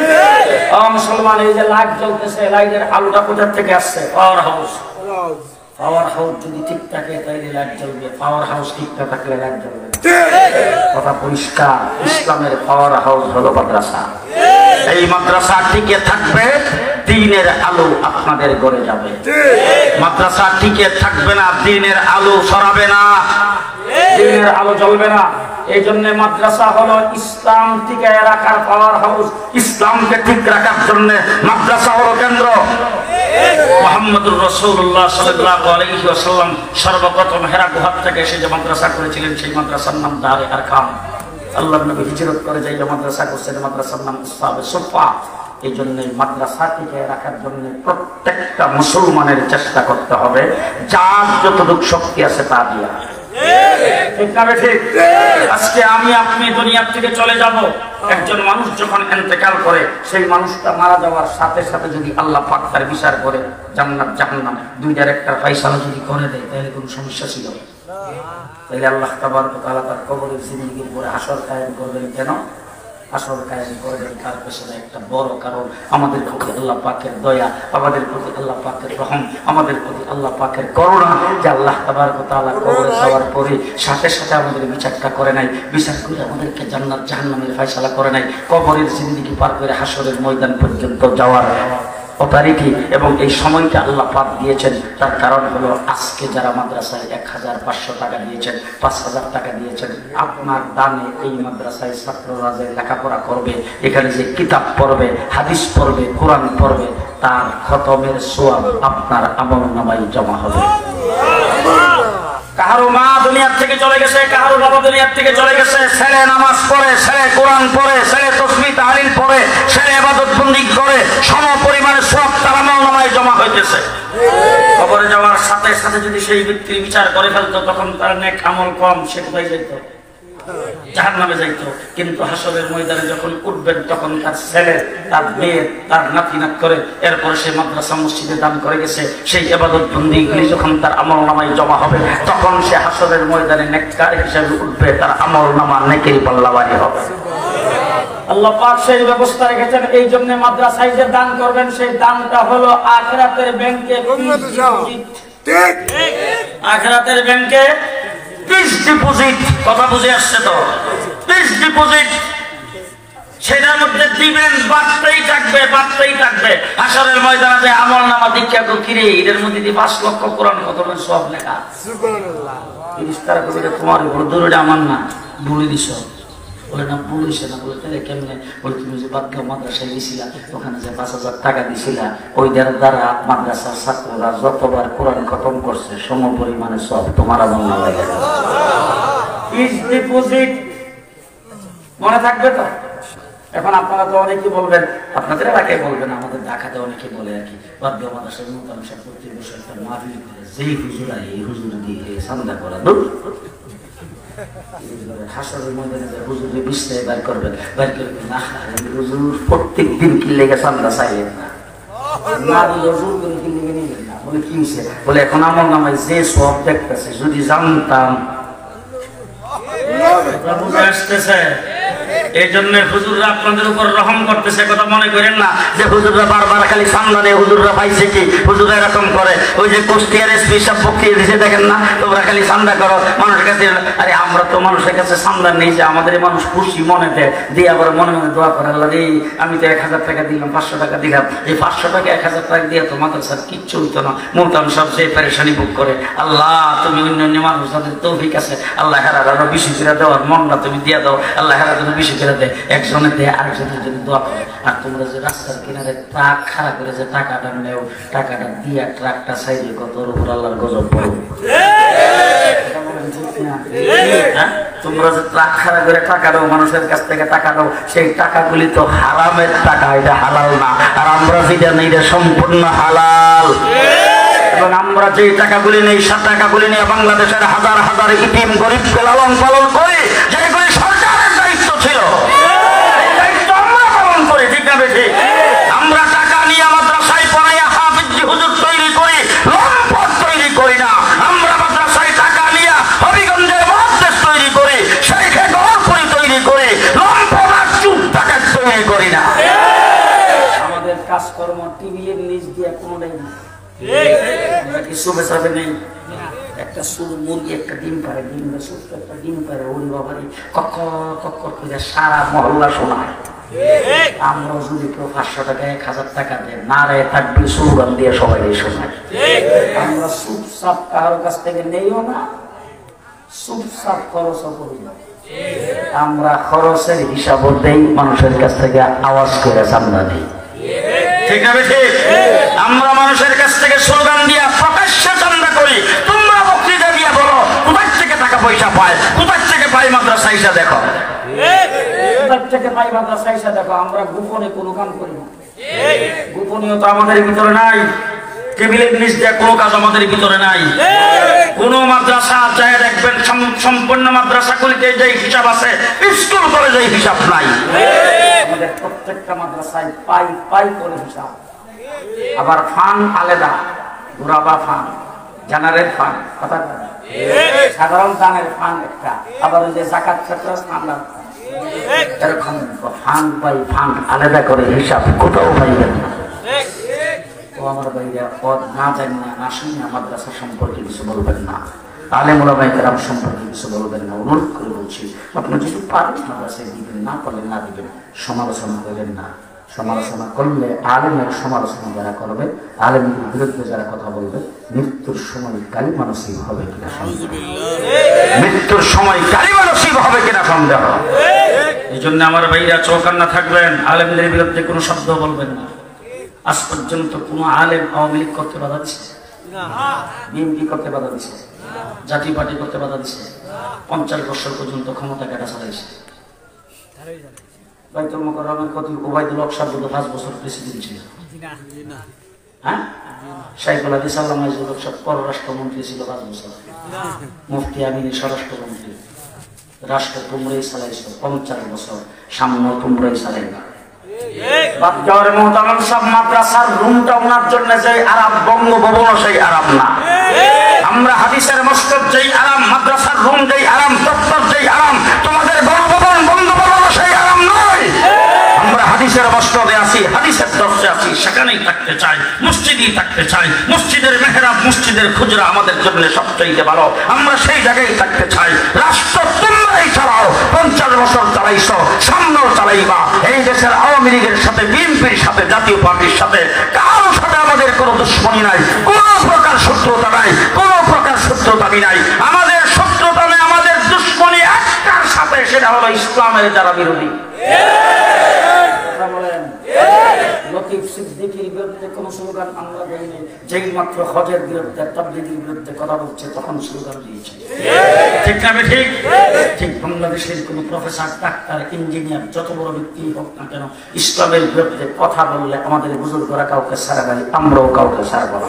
মুসলমান এই যে লাইট জ্বলতেছে, লাইটের আলোটা কোথা থেকে আসছে? Power house. পাওয়ার হাউস যদি ঠিক থাকে তাইলে লাইট জ্বলবে, পাওয়ার হাউস ঠিক না থাকলে লাইট জ্বলবে। কথা পরিষ্কার। ইসলামের পাওয়ার হাউস হলো মাদ্রাসা। এই মাদ্রাসা টিকে থাকবে, দ্বীনের আলো আপনাদের ঘরে যাবে। মাদ্রাসা টিকে থাকবে না, দ্বীনের আলো ছড়াবে না, দ্বীনের আলো জ্বলবে না। এই জন্য মাদ্রাসা হলো ইসলাম টিকে রাখার পাওয়ার হাউস। ইসলামকে ঠিক রাখার জন্য মাদ্রাসা হলো কেন্দ্র। মুহাম্মদুর রাসূলুল্লাহ সাল্লাল্লাহু আলাইহি ওয়াসাল্লাম সর্বপ্রথম হেরা গুহা থেকে এসে যে মাদ্রাসা করেছিলেন সেই মাদ্রাসার নাম দারে আরকাম। আল্লাহর নবী হিজরত করে যাই মাদ্রাসা করছেন, মাদ্রাসার নাম উসতাবে সুফা। এই জন্য মাদ্রাসাটিকে রাখার জন্য প্রত্যেকটা মুসলমানের চেষ্টা করতে হবে, যার যতটুকু শক্তি আছে তা দিয়া। ঠিক না ঠিক? আজকে আমি আপনি দুনিয়া থেকে চলে যাব, একজন মানুষ যখন ইন্তেকাল করে সেই মানুষটা মারা যাওয়ার সাথে সাথে যদি আল্লাহ পাক তার বিচার করে জান্নাত জাহান্নাম দুইটার একটা ফয়সালা যদি করে দেয় তাহলে কোনো সমস্যা ছিল? তাহলে আল্লাহ তাবারক ওয়া তাআলা তার কবরের জিন্দেগির পরে হাসর কায়েম করবেন কেন? হাসর কায়েম করবেন তার পেছনে একটা বড় কারণ, আমাদের প্রতি আল্লাহ পাকের দয়া, আমাদের প্রতি আল্লাহ পাকের রহম, আমাদের প্রতি আল্লাহ পাকের করুণা, যে আল্লাহ তাবারক ওয়া তাআলা কবরে যাওয়ার পরে সাথে সাথে আমাদের বিচারটা করে নাই, বিচার করে আমাদেরকে জান্নাত জাহান্নামের ফয়সালা করে নাই, কবরের জিন্দেগি পার করে হাসরের ময়দান পর্যন্ত যাওয়ার অথরিটি এবং এই সময়টা আল্লাহ পাক দিয়েছেন। তার কারণ হলো আজকে যারা মাদ্রাসায় 1500 টাকা দিয়েছেন, 5000 টাকা দিয়েছেন, আপনার দানে এই মাদ্রাসায় ছাত্ররা যে লেখাপড়া করবে, এখানে যে কিতাব পড়বে, হাদিস পড়বে, কোরআন পড়বে, তার খতমের সওয়াব আপনার আমলনামায় জমা হবে। কারো মা দুনিয়ার থেকে চলে গেছে, কারো বাবা দুনিয়ার থেকে চলে গেছে, ছেলে নামাজ পড়ে, ছেলে কোরআন পড়ে, ছেলে তাসবিহ তাহলিল পড়ে, ছেলে ইবাদত বন্দেগী করে, সম পরিমাণে সওয়াব তার আমলনামায় জমা হইতেছে। কবরে যাওয়ার সাথে সাথে যদি সেই ব্যক্তির বিচার করে ফেলতো তখন তার নেক আমল কম, সে কোথায় যেত? জাহান্নামে যাইতো। কিন্তু হাসরের ময়দানে যখন উঠবেন তখন তার ছেলে, তার মেয়ে, তার নাতি নাত করে, এরপরে সে মাদ্রাসা মসজিদে দান করে গেছে, সেই ইবাদত বন্দেগী যখন তার আমলনামায় জমা হবে তখন সে হাসরের ময়দানে নেককার হিসেবে উঠবে, তার আমলনামা নেকের পাল্লা ভারী হবে। আল্লাহ পাক সেই ব্যবস্থা রেখেছেন। এই জন্য মাদ্রাসায় যে দান করবেন সেই দানটা হলো আখিরাতের ব্যাংকে ঠিক আখিরাতের ব্যাংকে ফিক্সড ডিপোজিট। কথা বুঝে আসছে তো? ফিক্সড ডিপোজিট, সেটার মধ্যে দিবেন, বাড়তেই থাকবে বাড়তেই থাকবে। হাসরের ময়দানে যে আমল নামা দীক্ষা তো কিরে এর মধ্যে 5 লক্ষ কোরআন খতমের সব লেখা। সুবহানাল্লাহ। ফেরেশতারা কইবে তোমার হুজুরটা আমার না, বলে দিছ। বলে না বলিস না। বলে তাহলে কেমনে? বলে তুমি যে বাদগাঁও মাদ্রাসায় গেছিলা, ওখানে যে 5,000 টাকা দিছিলা, ওই দ্বারা মাদ্রাসার ছাত্ররা যতবার কোরআন খতম করছে সম পরিমাণে সব তোমার আমল না লাগে। ফিক্সড ডিপোজিট মনে থাকবে তো? এখন আপনারা তো অনেকে বলবেন, আপনাদের এলাকায় বলবেন, আমাদের ঢাকাতে অনেকে বলে আর কি, বাদগাঁও মাদ্রাসার নতুন প্রতি বছর একটা মাহফিল করে যেই হুজুরা এই হুজুর দিয়ে চান্দা করা দূর। হাসরের ময়দানে যে হুজুরে বিছনায় বের করবেন, বের করবেন না হুজুর প্রত্যেক দিন কি লেগে চান্দা চাইলেন না, না দিলে হুজুর করে কি লেগে নিলেন না। বলে কি হয়েছে? বলে এখন আমল নামায় যে সব দেখতেছে যদি জানতাম। বুঝে আসতেছে? এই জন্য হুজুররা আপনাদের উপর রহম করতেছে, কথা মনে করেন না যে হুজুররা বারবার খালি সামনে নেই, হুজুররা পাইছে কি, হুজুররা এরকম করে। ওই যে কুষ্টিয়ার এসপি সব বক্তৃতা দিছে দেখেন না, তোমরা খালি চান্দা করো মানুষের কাছে। আরে আমরা তো মানুষের কাছে চান্দা নেই, যে আমাদের মানুষ খুশি মনে দিয়ে আবার মনে মনে দোয়া করে, আল্লাহ রে আমি তো 1000 টাকা দিলাম, 500 টাকা দিলাম, এই 500 টাকা 1000 টাকা দিয়ে তো মাদ্রাসার কিচ্ছু হইতো না। মুলতান সব যে পেরেশানি ভোগ করে। আল্লাহ তুমি অন্যান্য মানুষ যাদের তৌফিক আছে, আল্লাহ হেরার আরো বেশি করে দেওয়ার মনটা তুমি দিয়ে দাও। আল্লাহ হেরা তুমি বেশি করে দেয়, একজনে দেয় আরেকজনের জন্য দোয়া করে। আর তোমরা যে রাস্তার কিনারে ট্রাক খাড়া করে যে টাকাটা নেও, টাকাটা দিয়ে ট্রাকটা সাইডে কত উপর আল্লাহর গজব পড়বে। তোমরা যে ট্রাক খাড়া করে টাকা দাও, মানুষের কাছ থেকে টাকা দাও, সেই টাকাগুলি তো হারামের টাকা, এটা হালাল না। আর আমরা যেটা নেই এটা সম্পূর্ণ হালাল। এবং আমরা যে টাকাগুলি নেই, সব টাকাগুলি নিয়ে বাংলাদেশের হাজার হাজার ইতিম গরিবকে লালন পালন করে, যেগুলি সরকারের দায়িত্ব ছিল, দায়িত্ব আমরা পালন করি। ঠিক না বেঠি? আমরা টাকা নিয়ে মাদ্রাসায় পড়াইয়া হাফিজ হুজুর তৈরি করি, লম্পট তৈরি করি না। আমরা মাদ্রাসায় টাকা নিয়ে হবিগঞ্জের মহাদেশ তৈরি করি, শেখে গড়পুরি তৈরি করি, লম্পট আর চুপ টাকা তৈরি করি না। আমাদের কাজকর্ম টিভির নিচ দিয়ে কোনোটাই না। কিছু বেচাবে নেই। একটা শুধু মুরগি একটা ডিম পারে, ডিমটা ছোট্ট একটা ডিম পারে, ওই বাবারে কক্কর করে সারা মহল্লা শোনায়। আমরাও যদি কেউ 500 টাকা 1000 টাকা দেয়, নারায় থাকবে স্লোগান দিয়ে সবাই শোনায়। আমরা চুপচাপ কারোর কাছ থেকে নেইও না, চুপচাপ খরচও করি না। আমরা খরচের হিসাবও দেই, মানুষের কাছ থেকে আওয়াজ করে চান্দা নেই। ঠিক আছে? ঠিক। আমরা মানুষের কাছ থেকে স্লোগান দিয়া প্রকাশ্যে চান্দা করি। তোমরা বক্তৃতা দিয়া বলো কোথায় থেকে টাকা পয়সা পায়, কোথায় থেকে পাই মাদ্রাসা ইসা দেখো, কোথায় থেকে পাই মাদ্রাসা ইসা দেখো। আমরা গোপনে কোনো কাম করি না। গোপনীয়তা আমাদের ভিতরে নাই। টেবিলের নিচ দিয়ে কোনো কাজ আমাদের ভিতরে নাই। কোন মাদ্রাসা যায় দেখবেন সম্পূর্ণ মাদ্রাসাগুলিতে যে হিসাব আছে, স্কুল কলেজে হিসাব নাই। আমাদের প্রত্যেকটা মাদ্রাসায় পাই করে হিসাব। আবার ফান আলাদা, ঘুরাবা ফান, জেনারেল ফান, কথা সাধারণ দানের ফান একটা, আবার ওই যে যাকাত ক্ষেত্রে আলাদা, এরকম ফান পাই ফান আলাদা করে হিসাব কোথাও পাইবেন না। আমার ভাইরা পদ না জানি না শুনি না, মাদ্রাসা সম্পর্কে কিছু বলবেন না, আলেম ওলামায়ে কেরাম সম্পর্কে কিছু বলবেন না। অনুরোধ করে বলছি, আপনি যদি পারেন মাদ্রাসায় দিবেন, না পারলে না দিবেন। সমালোচনা করবেন না। সমালোচনা করলে আলেমের সমালোচনা যারা করবে, আলেমের বিরুদ্ধে যারা কথা বলবে, মৃত্যুর সময় কালিমা নসিব হবে কিনা সন্দেহ। মৃত্যুর সময় কালিমা নসিব হবে কিনা সন্দেহ। এই জন্য আমার ভাইরা চৌকান্না থাকবেন, আলেমদের বিরুদ্ধে কোনো শব্দ বলবেন না। আজ পর্যন্ত কোন আলেম আওয়ামী লীগ করতে বাধা দিচ্ছে? বিএনপি করতে বাধা দিচ্ছে? জাতীয় পার্টি করতে বাধা দিচ্ছে? 50 বছর পর্যন্ত ক্ষমতা কাটা চালাইছে। বাইতুল মুকাররমের কতি ওবায়দুল হক সাহেব 5 বছর প্রেসিডেন্ট ছিল। হ্যাঁ, শাইখুল হাদিস আল্লামা ইজুল হক সাহেব পররাষ্ট্রমন্ত্রী ছিল 5 বছর। মুফতি আমিনী স্বরাষ্ট্রমন্ত্রী। রাষ্ট্র তোমরাই চালাইছো 50 বছর, সামনে তোমরাই চালাইবা। বাদগাঁওয়ের মুহতারাম সব মাদ্রাসার রুমটা ওনার জন্য যে আরাম, বঙ্গভবনও সেই আরাম না। আমরা হাদিসের মসজিদ যেই আরাম, মাদ্রাসার রুম যেই আরাম, দপ্তর যেই আরাম, তোমাদের গণভবন বঙ্গভবনও সেই আরাম নয়। হাদিসের মসনদে আছি, হাদিসের দর্শে আছি, সেখানেই থাকতে চাই, মসজিদেই থাকতে চাই। মসজিদের মেহরাব, মসজিদের খুজরা আমাদের জন্য সবচেয়ে ভালো, আমরা সেই জায়গায় থাকতে চাই। রাষ্ট্র তোমরাই চালাও, 50 বছর চালাইছো, সামনেও চালাইবা। এই দেশের আওয়ামী লীগের সাথে, বিএনপির সাথে, জাতীয় পার্টির সাথে কারোর সাথে আমাদের কোনো দুশ্মনী নাই, কোনো প্রকার শত্রুতা নাই, কোনো প্রকার শত্রুতা নাই। আমাদের শত্রুতা নেই, আমাদের দুশ্মনী একটার সাথে, সেটা হলো ইসলামের যারা বিরোধী। লতিফ সিদ্দিকীর বিরুদ্ধে কোন স্লোগান আমরা দেইনি, যেই মাত্র হজের বিরুদ্ধে, তাবলীগের বিরুদ্ধে কথা বলছে তখন স্লোগান দিয়েছে। ঠিক না ঠিক? ঠিক বাংলাদেশের কোন প্রফেসর, ডাক্তার, ইঞ্জিনিয়ার, যত বড় ব্যক্তি হোক না কেন, ইসলামের বিরুদ্ধে কথা বললে আমাদের বুজুর্গরা কাউকে ছাড়া দেয়, আমরাও কাউকে ছাড়বো না।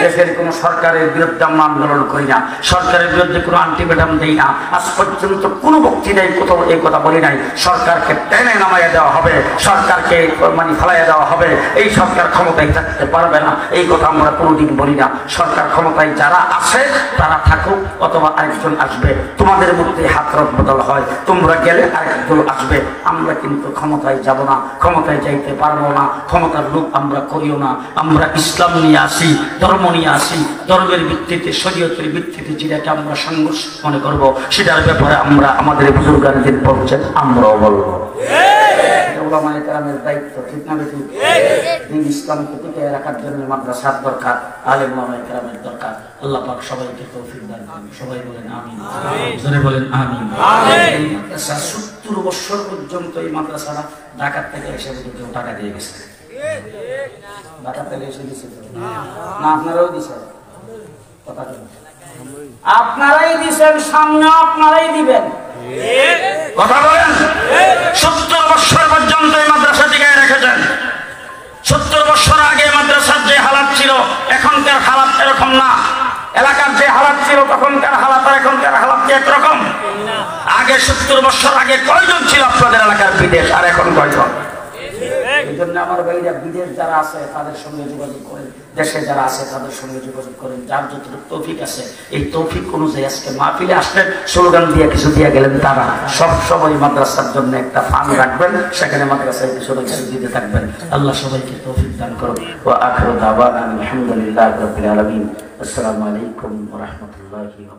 দেশের কোন সরকারের বিরুদ্ধে আমরা আন্দোলন করি না, সরকারের বিরুদ্ধে কোনো আলটিমেটাম দেই না। আজ পর্যন্ত কোনো বক্তৃতায় কোথাও এই কথা বলি নাই সরকারকে টেনে নামাইয়া দেওয়া হবে, সরকারকে মানে ফেলাইয়া দেওয়া হবে, এই সরকার ক্ষমতায় থাকতে পারবে না, এই কথা আমরা কোনোদিন বলি না। সরকার ক্ষমতায় যারা আছে তারা থাকুক, অথবা আরেকজন আসবে, তোমাদের মধ্যে হাত রদ বদল হয়, তোমরা গেলে আরেকজন আসবে। আমরা কিন্তু ক্ষমতায় যাব না, ক্ষমতায় যাইতে পারবো না, ক্ষমতার লোক আমরা করিও না। আমরা ইসলাম নিয়ে আসি, ধর্ম নিয়ে আসি, ধর্মের ভিত্তিতে, শরীয়তের ভিত্তিতে যেটাকে আমরা সংঘর্ষ মনে করবো, সেটার ব্যাপারে আমরা আমাদের বুজুর্গদের বলছেন, আমরাও বলবো। ওলামায়ে কেরামের দায়িত্ব, ঠিক না বেশি? দিন ইসলামকে টিকিয়ে রাখার জন্য মাদ্রাসার দরকার, আলেম ওলামায়ে কেরামের দরকার। আল্লাহ পাক সবাইকে তৌফিক দান করুন। সবাই বলেন আমিন, জোরে বলেন আমিন। এই মাদ্রাসা 70 বছর পর্যন্ত এই মাদ্রাসাটা ঢাকা থেকে এসে কেউ টাকা দিয়ে গেছে। ঢাকা থেকে এসে দিচ্ছে না? আপনারাও দিচ্ছেন? কথা আপনারাই দিচ্ছেন, সামনে আপনারাই দিবেন। কথা বলেন। 70 বছর পর্যন্ত এই মাদ্রাসা টিকায় রেখেছেন। 70 বছর আগে মাদ্রাসার যে হালাত ছিল, এখনকার হালাত এরকম না। এলাকার যে হালাত ছিল তখনকার হালাত আর এখনকার হালাত কি একরকম? আগে 70 বছর আগে কয়জন ছিল আপনাদের এলাকার বিদেশ, আর এখন কয়জন? এই জন্য আমার ভাইরা বিদেশ যারা আছে তাদের সঙ্গে যোগাযোগ করেন, দেশে যারা আছে তাদের সঙ্গে যোগাযোগ করেন, যার যতটুকু তৌফিক আছে এই তৌফিক অনুযায়ী আজকে মাহফিলে আসলেন, স্লোগান দিয়ে কিছু দিয়ে গেলেন, তারা সব সময় মাদ্রাসার জন্য একটা ফান্ড রাখবেন, সেখানে মাদ্রাসায় কিছু দিতে থাকবেন। আল্লাহ সবাইকে তৌফিক দান করুন। ওয়া আখিরু দাওয়ানা আলহামদুলিল্লাহি রাব্বিল আলামিন। আসসালামু আলাইকুম ওয়া রাহমাতুল্লাহি ওয়া বারাকাতুহু।